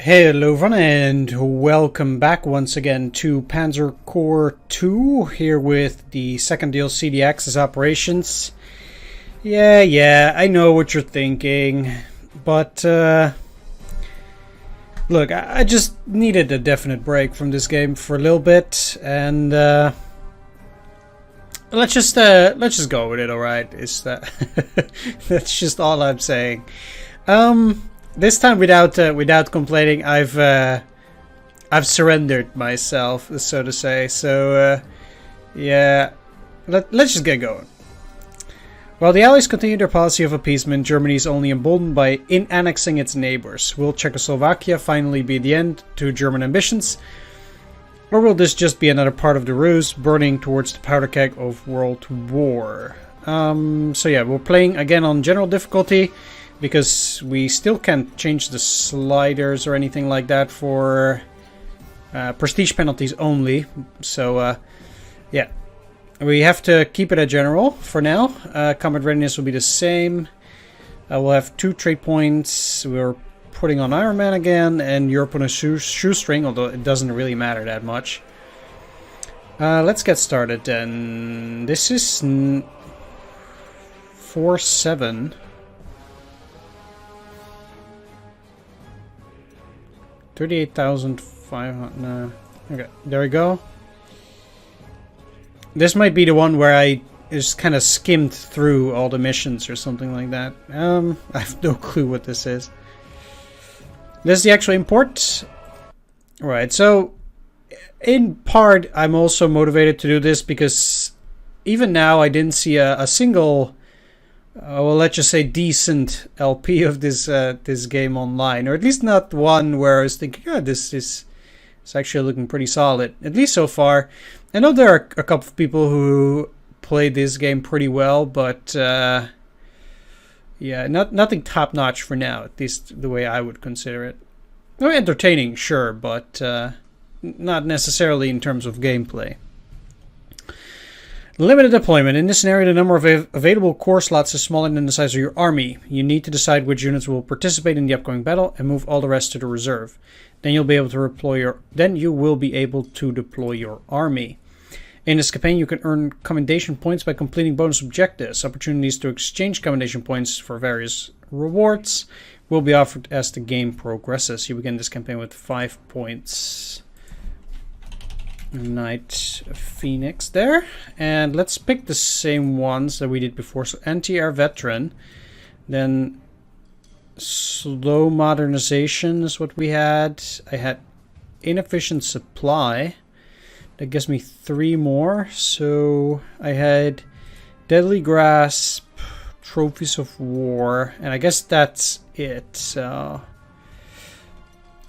Hello everyone and welcome back once again to Panzer Corps 2, here with the second DLC, the Axis Operations. Yeah, I know what you're thinking, but look, I just needed a definite break from this game for a little bit, and let's just go with it, alright? That's just all I'm saying. This time, without complaining, I've surrendered myself, so to say. So, yeah, let's just get going. While the Allies continue their policy of appeasement, Germany is only emboldened by annexing its neighbors. Will Czechoslovakia finally be the end to German ambitions, or will this just be another part of the ruse, burning towards the powder keg of World War? So yeah, we're playing again on general difficulty, because we still can't change the sliders or anything like that for prestige penalties only. So, yeah. We have to keep it at general for now. Combat readiness will be the same. We'll have 2 trade points. We're putting on Ironman again, and Europe on a shoestring, although it doesn't really matter that much. Let's get started then. This is 4-7. 38,500. No. Okay, there we go. This might be the one where I just kind of skimmed through all the missions or something like that. I have no clue what this is. This is the actual import. Right, so in part I'm also motivated to do this because even now I didn't see a single well, let's just say decent LP of this this game online, or at least not one where I was thinking, yeah, this is actually looking pretty solid, at least so far. I know there are a couple of people who played this game pretty well, but yeah, nothing top notch for now, at least the way I would consider it. No, entertaining, sure, but not necessarily in terms of gameplay. Limited deployment. In this scenario, the number of available corps slots is smaller than the size of your army. You need to decide which units will participate in the upcoming battle and move all the rest to the reserve. Then you will be able to deploy your army. In this campaign, you can earn commendation points by completing bonus objectives. Opportunities to exchange commendation points for various rewards will be offered as the game progresses. You begin this campaign with 5 points. Knight Phoenix there, and let's pick the same ones that we did before. So anti-air veteran, then slow modernization is what we had. I had inefficient supply, that gives me 3 more. So I had deadly grasp, trophies of war, and I guess that's it. So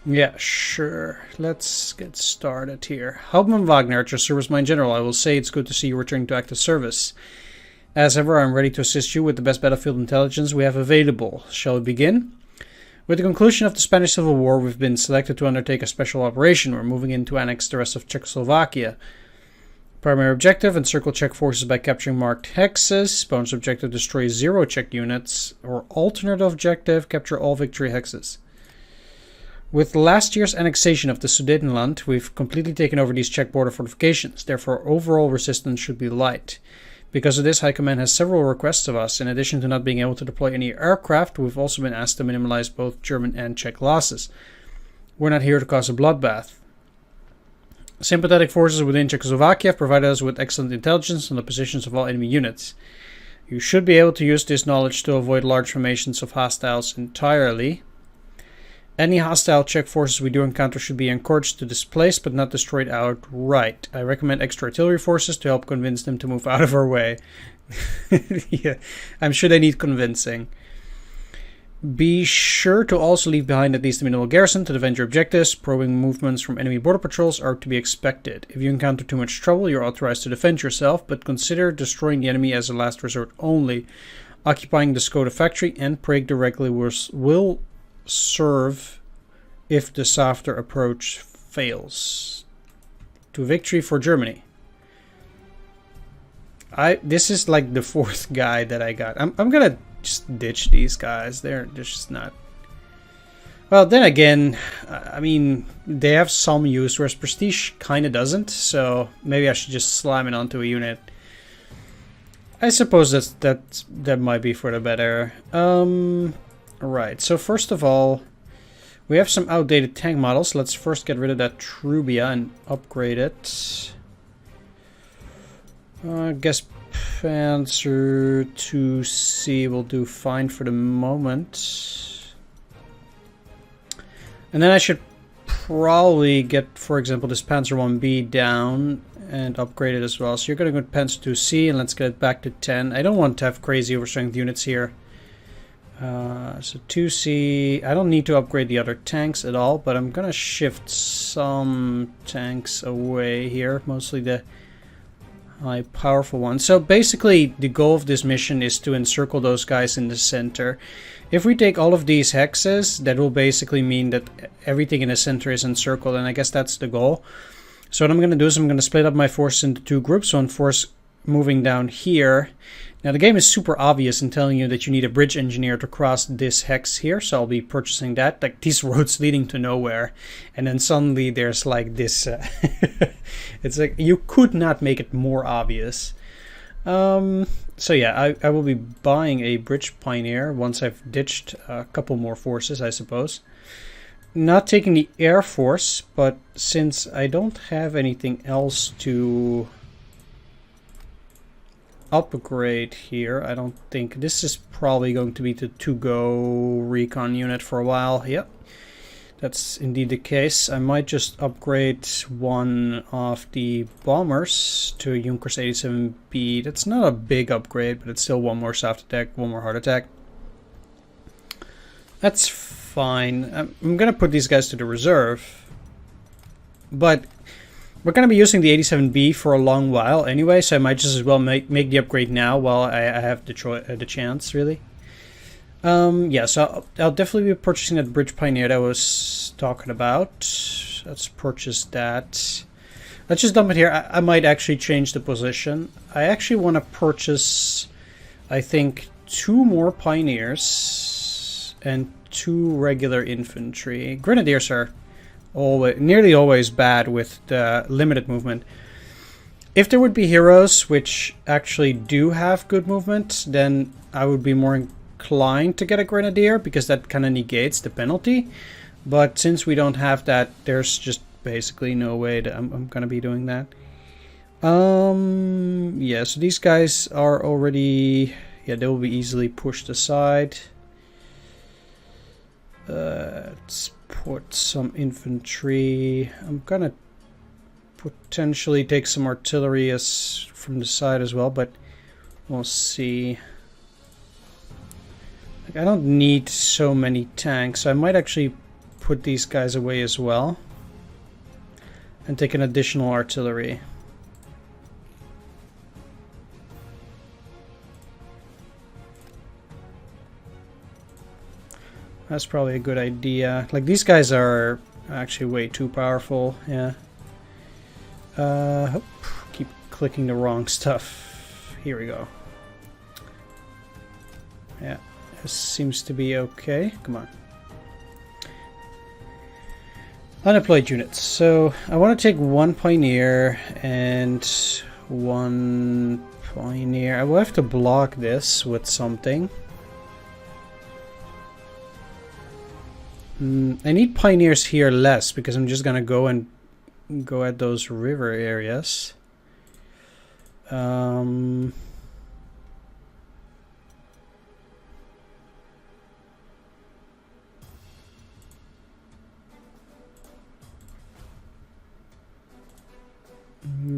yeah, sure. Let's get started here. Hauptmann Wagner, at your service, my general. I will say it's good to see you returning to active service. As ever, I'm ready to assist you with the best battlefield intelligence we have available. Shall we begin? With the conclusion of the Spanish Civil War, we've been selected to undertake a special operation. We're moving in to annex the rest of Czechoslovakia. Primary objective, encircle Czech forces by capturing marked hexes. Bonus objective, destroy 0 Czech units. Or alternate objective, capture all victory hexes. With last year's annexation of the Sudetenland, we've completely taken over these Czech border fortifications. Therefore, overall resistance should be light. Because of this, High Command has several requests of us. In addition to not being able to deploy any aircraft, we've also been asked to minimize both German and Czech losses. We're not here to cause a bloodbath. Sympathetic forces within Czechoslovakia have provided us with excellent intelligence on the positions of all enemy units. You should be able to use this knowledge to avoid large formations of hostiles entirely. Any hostile Czech forces we do encounter should be encouraged to displace, but not destroyed outright. I recommend extra artillery forces to help convince them to move out of our way. Yeah, I'm sure they need convincing. Be sure to also leave behind at least a minimal garrison to defend your objectives. Probing movements from enemy border patrols are to be expected. If you encounter too much trouble, you're authorized to defend yourself, but consider destroying the enemy as a last resort only. Occupying the Skoda factory and Prague directly will serve if the softer approach fails. To victory for Germany. This is like the 4th guy that I got. I'm gonna just ditch these guys. They're just not. Well, then again, I mean, they have some use, whereas Prestige kind of doesn't, so maybe I should just slam it onto a unit. I suppose that might be for the better. Right, so first of all, we have some outdated tank models. Let's first get rid of that Trubia and upgrade it. I guess Panzer 2C will do fine for the moment. And then I should probably get, for example, this Panzer 1B down and upgrade it as well. So you're going to go to Panzer 2C and let's get it back to 10. I don't want to have crazy overstrength units here. So 2C, I don't need to upgrade the other tanks at all, but I'm going to shift some tanks away here, mostly the high powerful ones. So basically the goal of this mission is to encircle those guys in the center. If we take all of these hexes, that will basically mean that everything in the center is encircled, and I guess that's the goal. So what I'm going to do is I'm going to split up my forces into two groups. One force moving down here. Now the game is super obvious in telling you that you need a bridge engineer to cross this hex here, so I'll be purchasing that. Like these roads leading to nowhere, and then suddenly there's like this. It's like you could not make it more obvious. So yeah, I will be buying a bridge pioneer once I've ditched a couple more forces, I suppose. Not taking the Air Force, but since I don't have anything else to upgrade here, I don't think this is probably going to be the to-go recon unit for a while. Yep, that's indeed the case. I might just upgrade one of the bombers to a Junkers 87B. That's not a big upgrade, but it's still one more soft attack, one more hard attack. That's fine. I'm gonna put these guys to the reserve, but we're going to be using the 87B for a long while anyway, so I might just as well make the upgrade now while I have the chance, really. Yeah, so I'll definitely be purchasing that Bridge Pioneer that I was talking about. Let's purchase that. Let's just dump it here. I might actually change the position. I actually want to purchase, I think, 2 more Pioneers and 2 regular infantry. Grenadiers are nearly always bad with the limited movement. If there would be heroes which actually do have good movement, then I would be more inclined to get a Grenadier, because that kind of negates the penalty. But since we don't have that, there's just basically no way that I'm gonna be doing that. Yeah, so these guys are already, yeah, they will be easily pushed aside. Let's put some infantry. I'm gonna potentially take some artillery from the side as well, but we'll see. Like, I don't need so many tanks, so I might actually put these guys away as well and take an additional artillery. That's probably a good idea. Like, these guys are actually way too powerful, yeah. Keep clicking the wrong stuff. Here we go. Yeah, this seems to be okay. Come on. Undeployed units. So, I want to take 1 Pioneer and 1 Pioneer. I will have to block this with something. I need Pioneers here less, because I'm just gonna go at those river areas.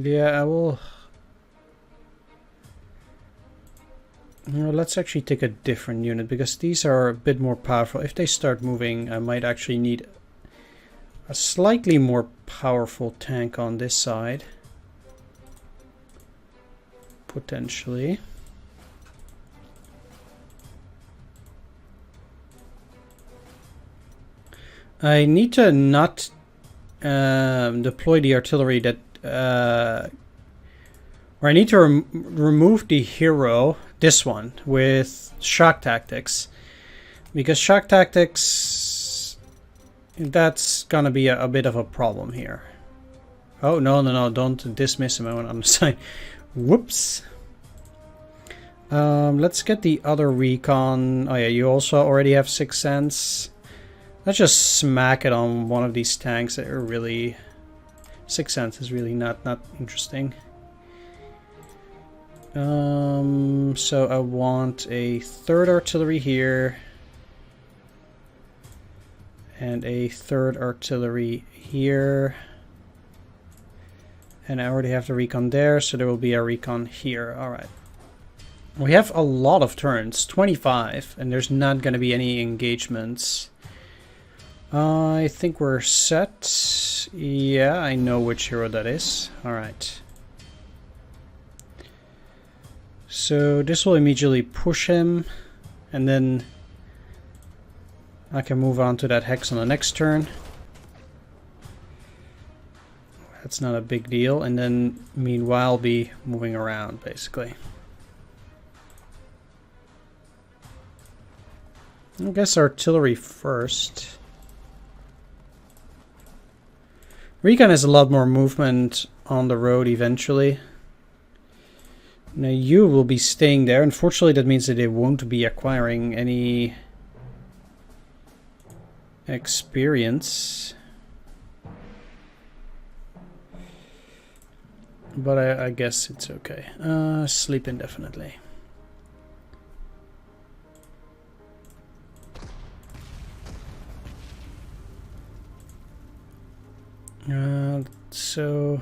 Yeah, I will. Let's actually take a different unit, because these are a bit more powerful. If they start moving, I might actually need a slightly more powerful tank on this side. Potentially. I need to not deploy the artillery that... or I need to remove the hero, this one, with shock tactics. Because shock tactics That's gonna be a bit of a problem here. Oh, no, don't dismiss him. I want on the side. Whoops. Let's get the other recon. Oh yeah, you also already have 6 cents. Let's just smack it on one of these tanks that are really... 6 cents is really not interesting. So I want a 3rd artillery here. And a 3rd artillery here. And I already have the recon there, so there will be a recon here. Alright. We have a lot of turns, 25, and there's not going to be any engagements. I think we're set. Yeah, I know which hero that is. Alright. So this will immediately push him, and then I can move on to that hex on the next turn. That's not a big deal, and then meanwhile be moving around basically. I guess artillery first. Recon has a lot more movement on the road eventually. Now you will be staying there. Unfortunately, that means that they won't be acquiring any experience. But I guess it's okay. Sleep indefinitely. So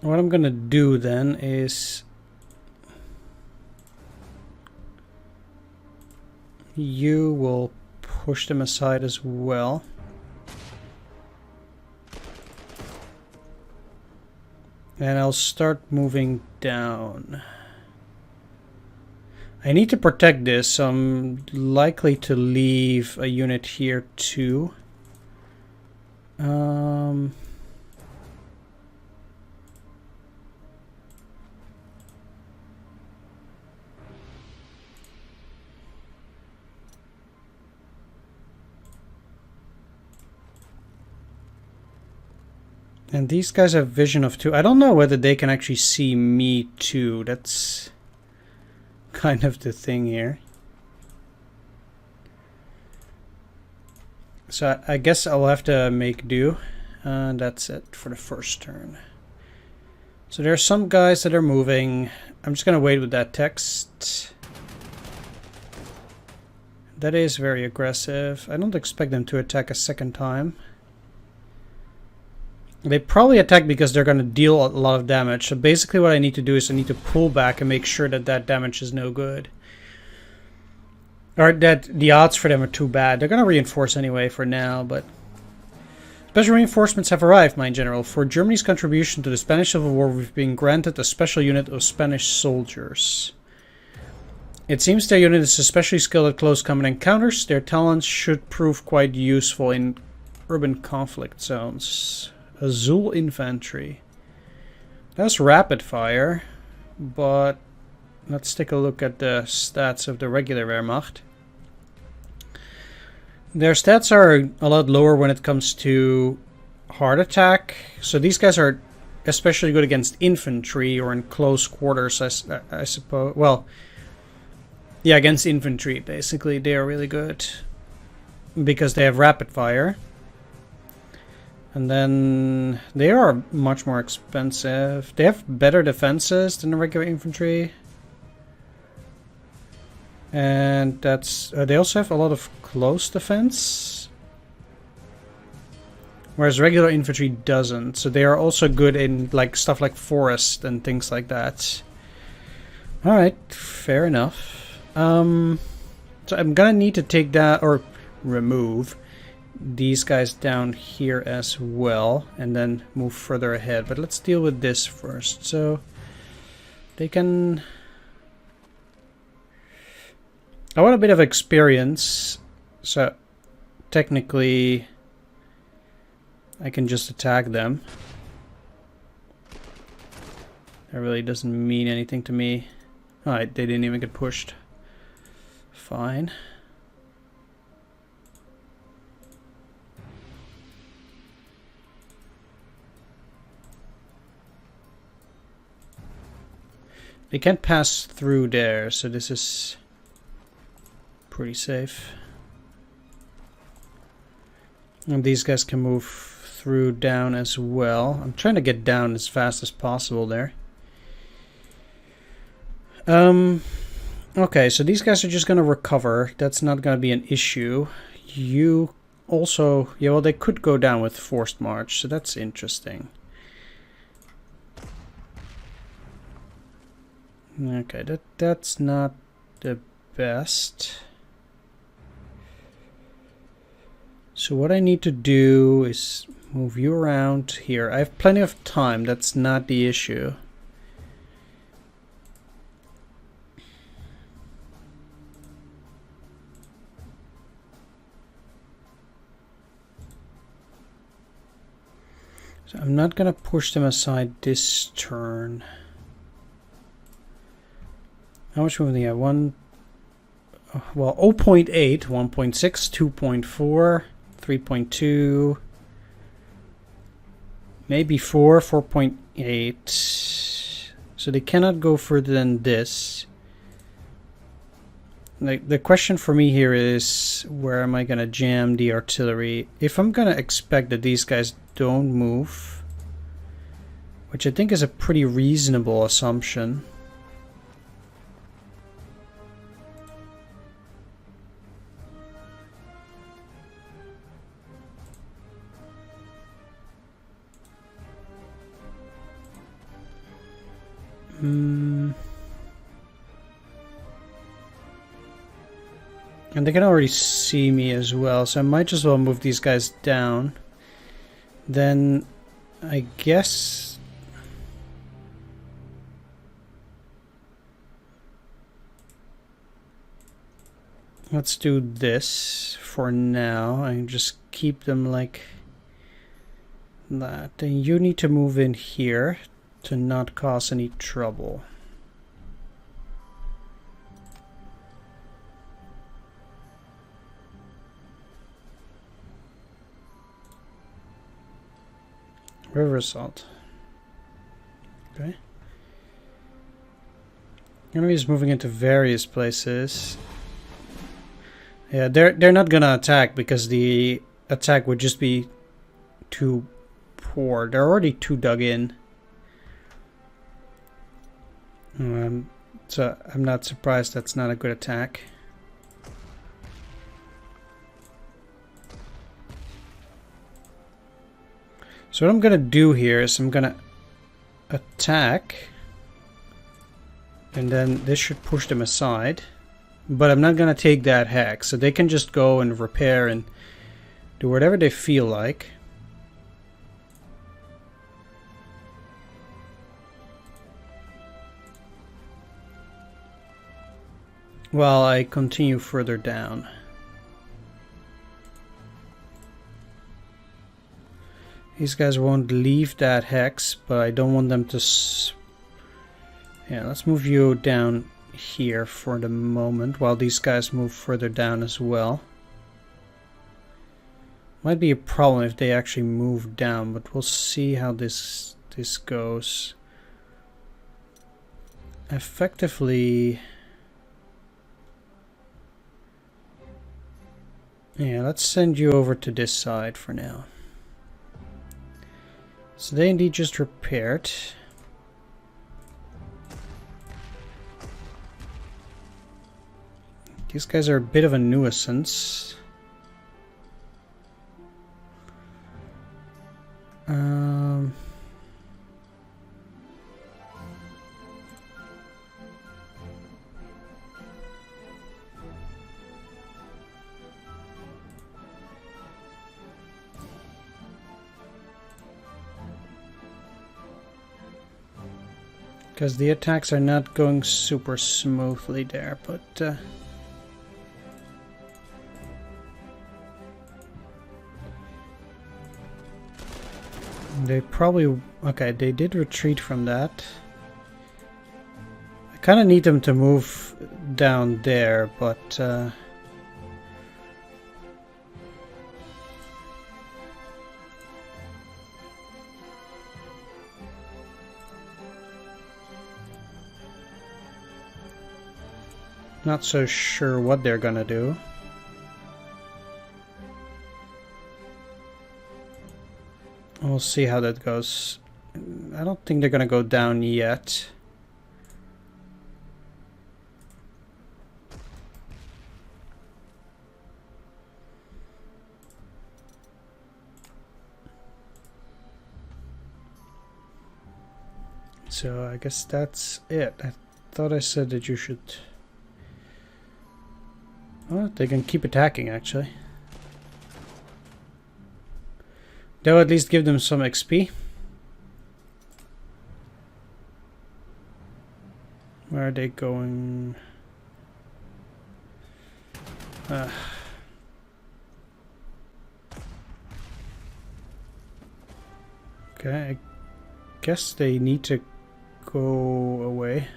what I'm gonna do then is you will push them aside as well. And I'll start moving down. I need to protect this, so I'm likely to leave a unit here too. And these guys have vision of 2. I don't know whether they can actually see me too. That's kind of the thing here. So I guess I'll have to make do. And that's it for the first turn. So there are some guys that are moving. I'm just going to wait with that text. That is very aggressive. I don't expect them to attack a second time. They probably attack because they're going to deal a lot of damage. So basically what I need to do is I need to pull back and make sure that that damage is no good. Or that the odds for them are too bad. They're going to reinforce anyway for now, but... Special reinforcements have arrived, my general. For Germany's contribution to the Spanish Civil War, we've been granted a special unit of Spanish soldiers. It seems their unit is especially skilled at close combat encounters. Their talents should prove quite useful in urban conflict zones. Azul infantry. That's rapid fire, but let's take a look at the stats of the regular Wehrmacht. Their stats are a lot lower when it comes to hard attack. So these guys are especially good against infantry or in close quarters, I suppose. Well, yeah, against infantry, basically, they are really good because they have rapid fire. And then they are much more expensive. They have better defenses than the regular infantry. And that's they also have a lot of close defense, whereas regular infantry doesn't. So they are also good in like stuff like forest and things like that. All right, fair enough. So I'm gonna need to take that or remove these guys down here as well, and then move further ahead. But let's deal with this first. So they can. I want a bit of experience, so technically I can just attack them. That really doesn't mean anything to me. Alright, they didn't even get pushed. Fine. They can't pass through there, so this is pretty safe. And these guys can move through down as well. I'm trying to get down as fast as possible there. Okay, so these guys are just going to recover. That's not going to be an issue. You also... Yeah, well, they could go down with forced march, so that's interesting. Okay, that's not the best. So what I need to do is move you around here. I have plenty of time. That's not the issue. So I'm not going to push them aside this turn. How much movement do you have? Well, 0.8, 1.6, 2.4, 3.2, maybe 4.8. So they cannot go further than this. Like, the question for me here is, where am I going to jam the artillery? If I'm going to expect that these guys don't move, which I think is a pretty reasonable assumption. And they can already see me as well, so I might as well move these guys down. Then, I guess... let's do this for now. I can just keep them like that. Then you need to move in here to not cause any trouble. River Salt. Okay. Enemy is moving into various places. Yeah, they're not gonna attack because the attack would just be too poor. They're already too dug in. So I'm not surprised that's not a good attack. So what I'm gonna do here is I'm gonna attack, and then this should push them aside. But I'm not gonna take that hex, so they can just go and repair and do whatever they feel like. While I continue further down. These guys won't leave that hex, but I don't want them to... Yeah, let's move you down here for the moment, while these guys move further down as well. Might be a problem if they actually move down, but we'll see how this goes. Effectively... Yeah, let's send you over to this side for now. So they indeed just repaired. These guys are a bit of a nuisance. Because the attacks are not going super smoothly there, but... they probably... Okay, they did retreat from that. I kind of need them to move down there, but... Not so sure what they're gonna do. We'll see how that goes. I don't think they're gonna go down yet. So I guess that's it. I thought I said that you should... Oh, they can keep attacking actually. They'll at least give them some XP. Where are they going? Okay, I guess they need to go away.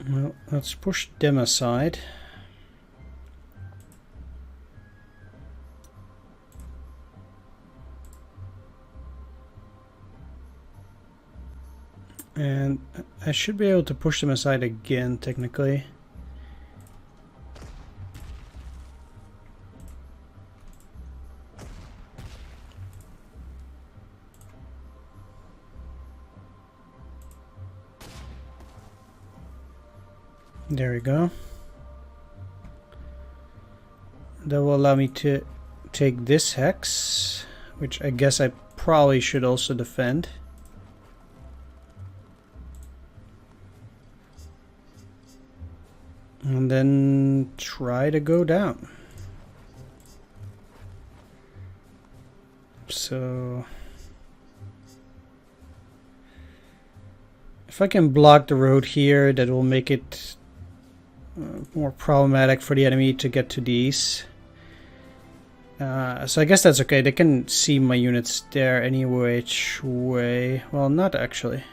Well, let's push them aside. And I should be able to push them aside again, technically. There we go. That will allow me to take this hex, which I guess I probably should also defend. And then try to go down. So if I can block the road here, that will make it more problematic for the enemy to get to these. So I guess that's okay. They can see my units there any which way. Well, not actually.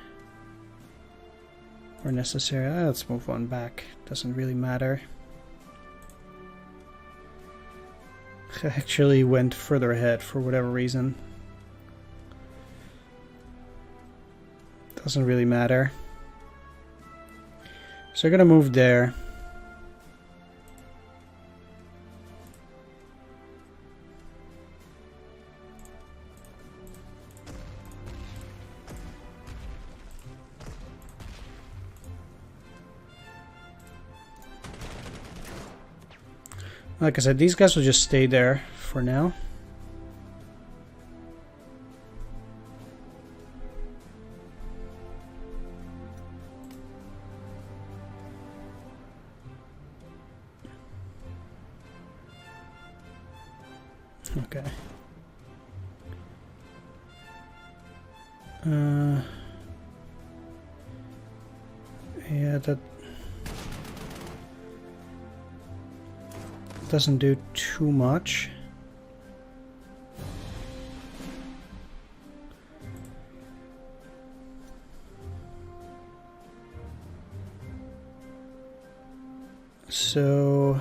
Or necessary. Let's move on back. Doesn't really matter. I actually went further ahead for whatever reason. Doesn't really matter. So I'm gonna move there. Like I said, these guys will just stay there for now. Okay. Yeah, that doesn't do too much. So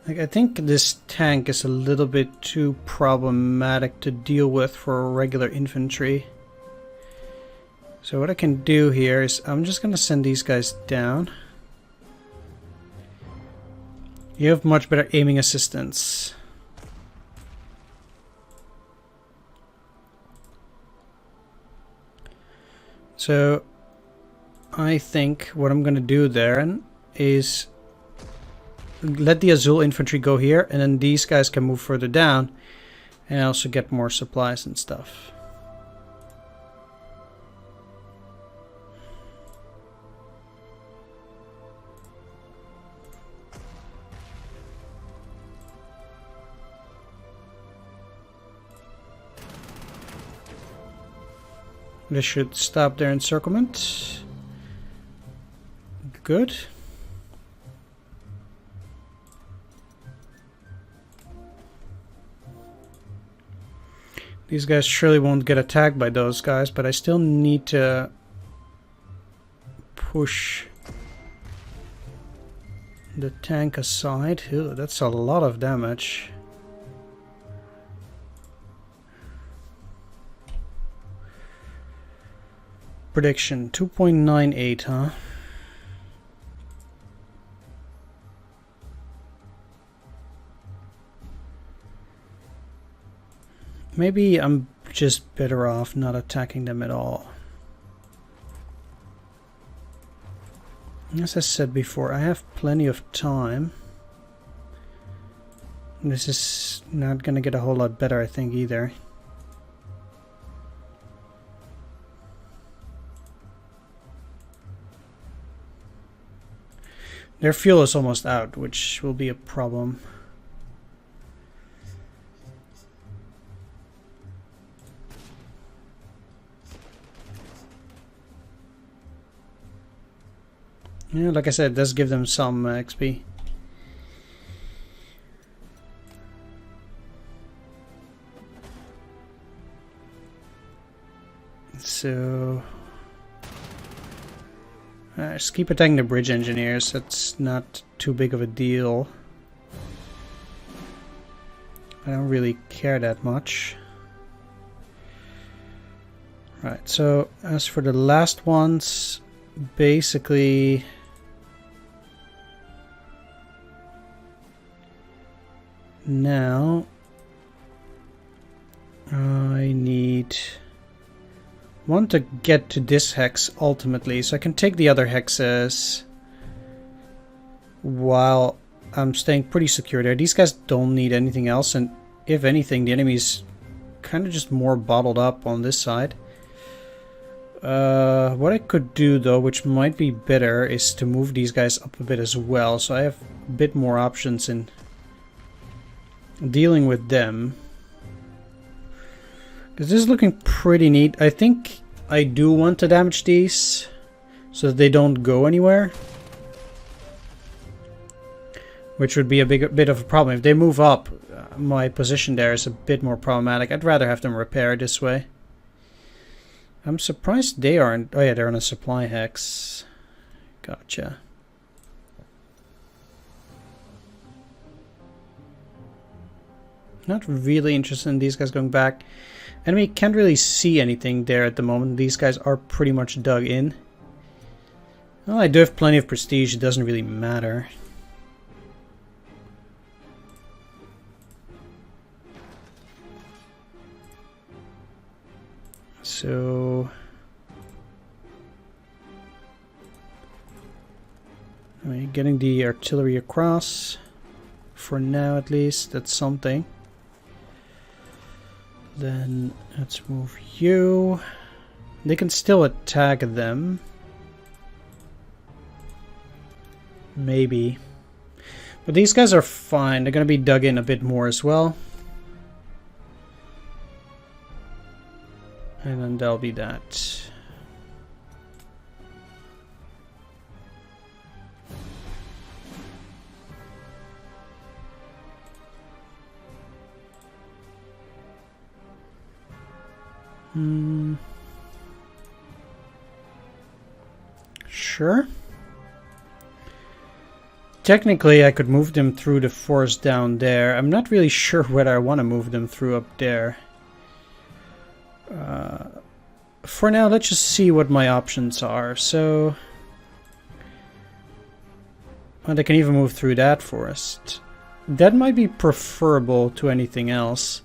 I think this tank is a little bit too problematic to deal with for regular infantry. So what I can do here is I'm just going to send these guys down. You have much better aiming assistance. So I think what I'm going to do there is let the Azul infantry go here, and then these guys can move further down and also get more supplies and stuff. This should stop their encirclement. Good. These guys surely won't get attacked by those guys, but I still need to push the tank aside. Ew, that's a lot of damage. Prediction 2.98, huh? Maybe I'm just better off not attacking them at all. As I said before, I have plenty of time. This is not gonna get a whole lot better, I think, either. Their fuel is almost out, which will be a problem. Yeah, like I said, it does give them some XP. So... just keep attacking the bridge engineers, that's not too big of a deal. I don't really care that much. Right, so as for the last ones, basically... Now... I need... want to get to this hex ultimately, so I can take the other hexes while I'm staying pretty secure there. These guys don't need anything else, and if anything, the enemy's kind of just more bottled up on this side. What I could do though, which might be better, is to move these guys up a bit as well, so I have a bit more options in dealing with them. This is looking pretty neat. I think I do want to damage these so that they don't go anywhere, which would be a bit of a problem. If they move up, my position there is a bit more problematic. I'd rather have them repair this way. I'm surprised they aren't... Oh yeah, they're on a supply hex. Gotcha. Not really interested in these guys going back. Enemy can't really see anything there at the moment. These guys are pretty much dug in. Well, I do have plenty of prestige. It doesn't really matter. So... getting the artillery across. For now, at least. That's something. Then let's move you. They can still attack them. Maybe. But these guys are fine. They're going to be dug in a bit more as well. And then that'll be that. Sure. Technically, I could move them through the forest down there. I'm not really sure whether I want to move them through up there. For now, let's just see what my options are. So, well, they can even move through that forest. That might be preferable to anything else.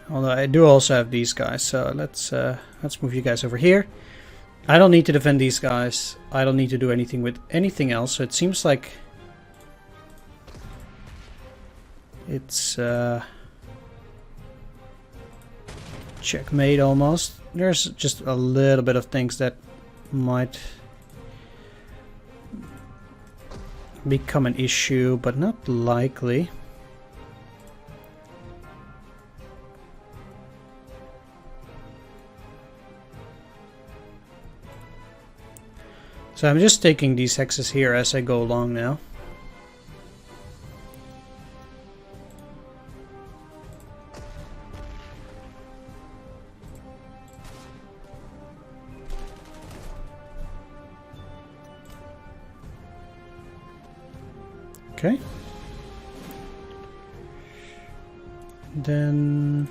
Although I do also have these guys, so let's move you guys over here. I don't need to defend these guys. I don't need to do anything with anything else. So it seems like it's checkmate almost. There's just a little bit of things that might become an issue, but not likely. So I'm just taking these hexes here as I go along now. Okay. Then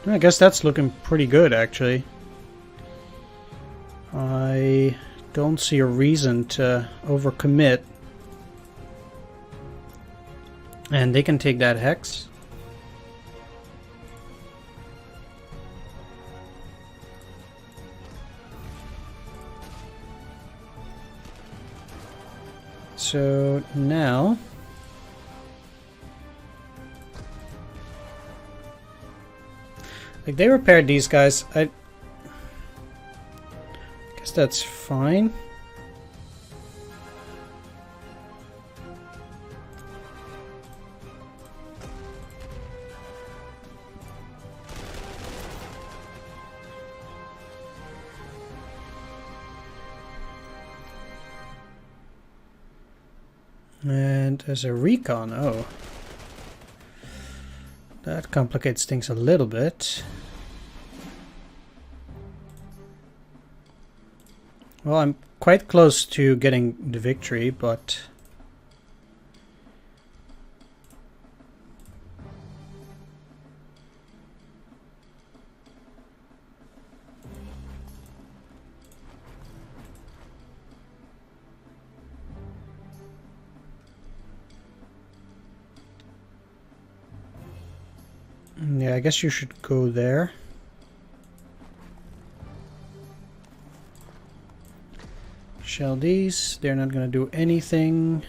I guess that's looking pretty good, actually. I don't see a reason to overcommit. And they can take that hex. So now like they repaired these guys. I guess that's fine. And as a recon, oh, that complicates things a little bit. Well, I'm quite close to getting the victory, but yeah, I guess you should go there. Shell these, they're not gonna do anything.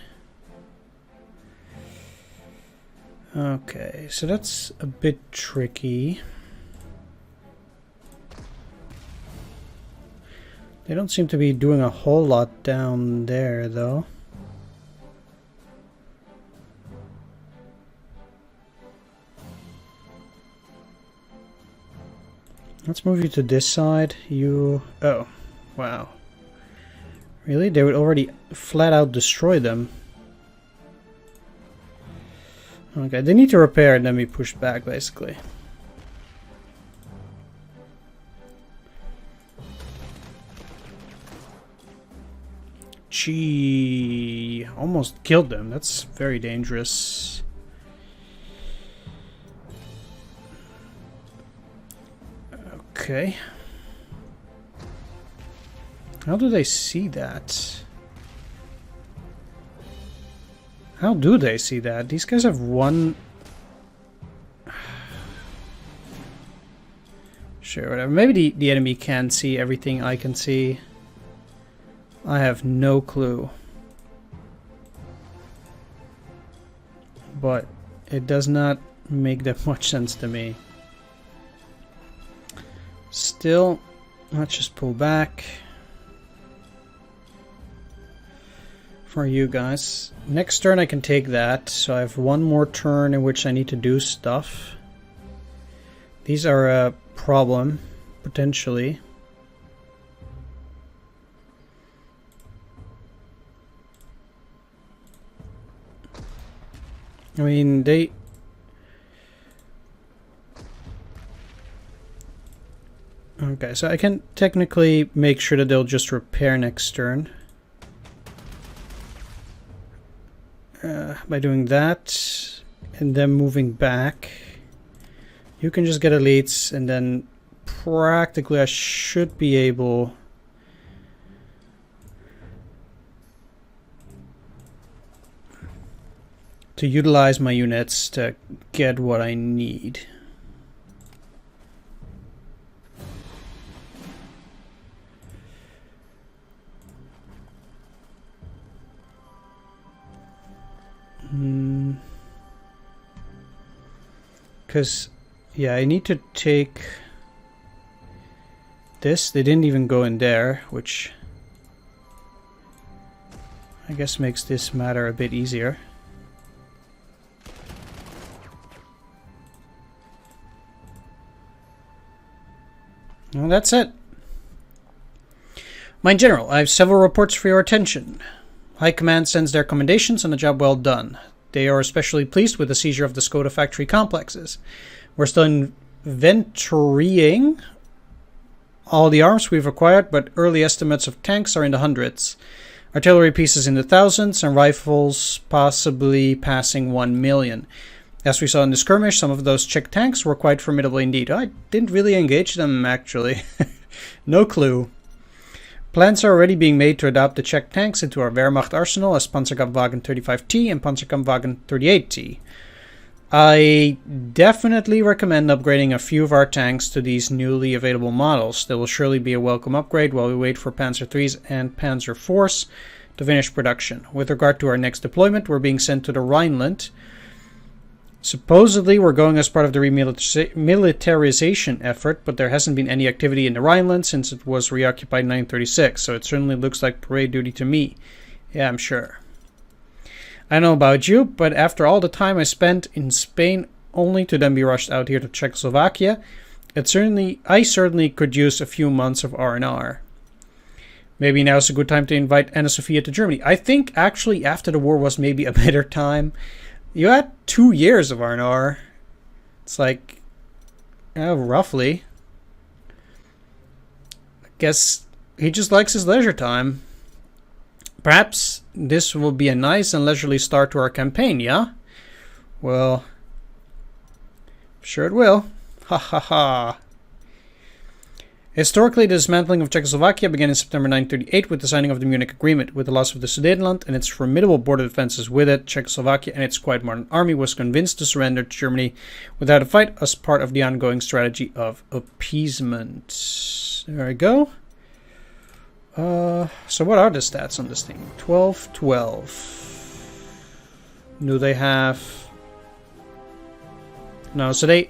Okay, so that's a bit tricky. They don't seem to be doing a whole lot down there, though. Let's move you to this side. You... oh, wow. Really? They would already flat out destroy them. Okay, they need to repair and then we push back, basically. Gee, almost killed them. That's very dangerous. Okay. How do they see that? How do they see that? These guys have one... sure, whatever. Maybe the enemy can see everything I can see. I have no clue. But it does not make that much sense to me. Still, let's just pull back. For you guys. Next turn I can take that, so I have one more turn in which I need to do stuff. These are a problem, potentially. I mean, they... okay, so I can technically make sure that they'll just repair next turn. By doing that and then moving back, you can just get elites, and then practically I should be able to utilize my units to get what I need. Because, yeah, I need to take this. They didn't even go in there, which I guess makes this matter a bit easier. Well, that's it. My General, I have several reports for your attention. High Command sends their commendations on a job well done. They are especially pleased with the seizure of the Skoda factory complexes. We're still inventorying all the arms we've acquired, but early estimates of tanks are in the hundreds. Artillery pieces in the thousands, and rifles possibly passing 1 million. As we saw in the skirmish, some of those Czech tanks were quite formidable indeed. I didn't really engage them, actually. No clue. Plans are already being made to adopt the Czech tanks into our Wehrmacht arsenal as Panzerkampfwagen 35T and Panzerkampfwagen 38T. I definitely recommend upgrading a few of our tanks to these newly available models. There will surely be a welcome upgrade while we wait for Panzer IIIs and Panzer IVs to finish production. With regard to our next deployment, we're being sent to the Rhineland. Supposedly, we're going as part of the remilitarization effort, but there hasn't been any activity in the Rhineland since it was reoccupied in 1936, so it certainly looks like parade duty to me. Yeah, I'm sure. I don't know about you, but after all the time I spent in Spain only to then be rushed out here to Czechoslovakia, I certainly could use a few months of R&R. Maybe now's a good time to invite Anna Sophia to Germany. I think actually after the war was maybe a better time. You had 2 years of R&R. It's like, roughly. I guess he just likes his leisure time. Perhaps this will be a nice and leisurely start to our campaign, yeah? Well, sure it will. Ha ha ha. Historically, the dismantling of Czechoslovakia began in September 1938 with the signing of the Munich Agreement. With the loss of the Sudetenland and its formidable border defenses with it, Czechoslovakia and its quite modern army was convinced to surrender to Germany without a fight as part of the ongoing strategy of appeasement. There we go. So what are the stats on this thing? 12, 12. Do they have... No, so they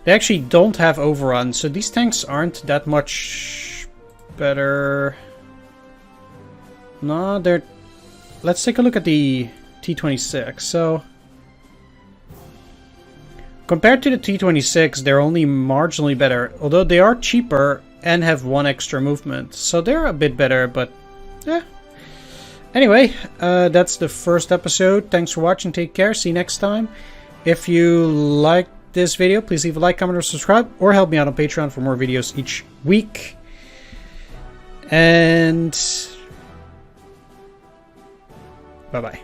actually don't have overrun, so these tanks aren't that much better. No, they're... Let's take a look at the T-26. So, compared to the T-26, they're only marginally better, although they are cheaper and have 1 extra movement. So they're a bit better, but yeah. Anyway, that's the first episode. Thanks for watching. Take care. See you next time. If you liked this video, please leave a like, comment, or subscribe, or help me out on Patreon for more videos each week. And bye-bye.